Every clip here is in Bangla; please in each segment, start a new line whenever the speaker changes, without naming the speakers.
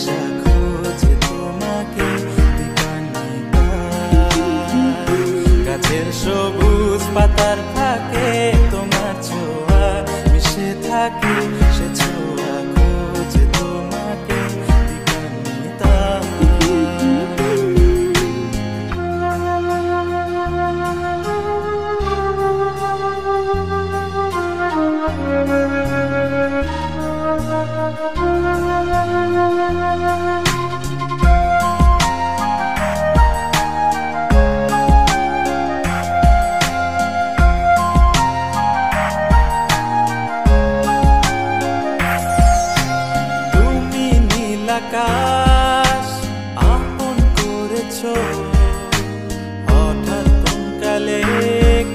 আশা খোঁজে তোমাকে দীপান্বিতা। গাছের সবুজ পাতার ফাঁকে তোমার ছোঁয়া মিশে থাকে, সে ছোঁয়া খোঁজে তোমাকে দীপান্বিতা। তুমি নীল আকাশ আপন করেছো, হঠাৎ কোন কালে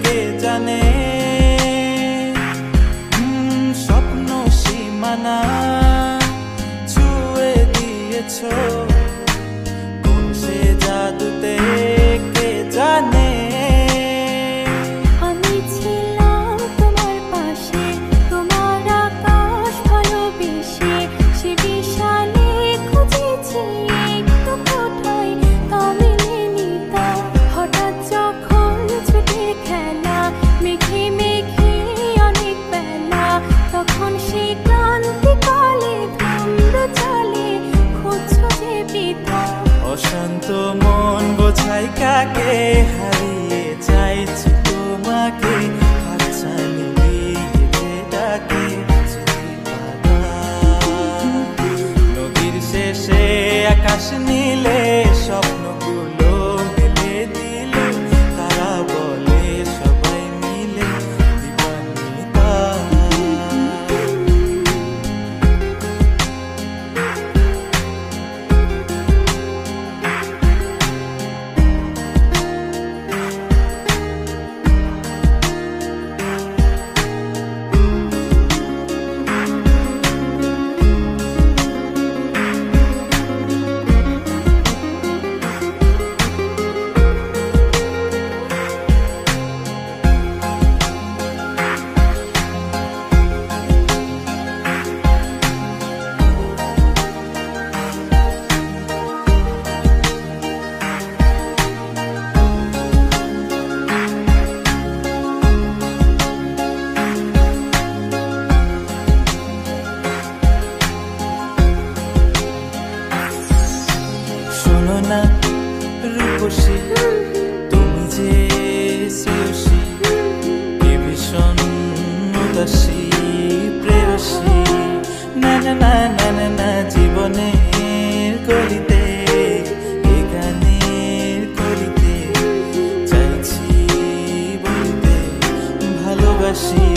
কে জানে স্বপ্ন সীমানা ছুঁয়ে দিয়েছো, কোন সে জাদুতে কে জানে।
আমি ছিলাম তোমার পাশে, তোমার আকাশ ভালোবেসে, সে বিশালে খুঁজেছি একটু কোথায় তা মেলেনি তা। হঠাৎ যখন ছুটির খেলা মেঘে মেঘে অনেক বেলা, তখন সে ক্লান্তিকালে ধুম্র চলে খুঁজছো যে পিতা।
অশান্ত মন বোঝাই কাকে, হারিয়ে চাইছি তোমাকে, হাতছানি দিয়ে ডাকে যদি পাতা। নদীর শেষে আকাশ নীলে স্বপ্নগুলো মেলে দিল, তারা বলে সবাই মিলে দীপান্বিতা। শোনো না রূপসী, তুমি যে শ্রেয়সী, কে ভীষণ উদাসী প্রেয়সী। না না না না না না, জীবনের গলিতে এ গানের কলিতে চাইছি বলতে ভালোবাসি।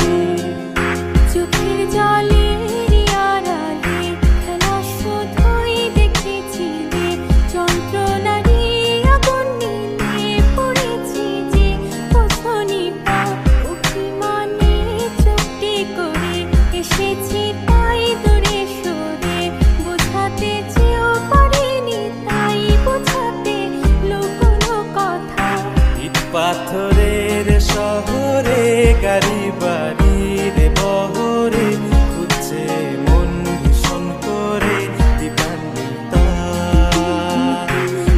চোখের জলের আড়ালে খেলা শুধুই দেখেছিলে, যন্ত্রণারই আগুন নিয়ে পড়েছি যে বোঝনি তা। অভিমানে চুপটি করে এসেছি তাই দূরে সরে, বোঝাতে চেয়েও পারিনি তাই বোঝাতে লুকোনো কথা।
ইট পাথরের শহরে গাড়ি বাড়ির বহরে খুঁজছে মন ভীষণ করে দীপান্বিতা।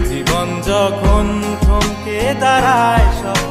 জীবন যখন থমকে দাঁড়ায় সব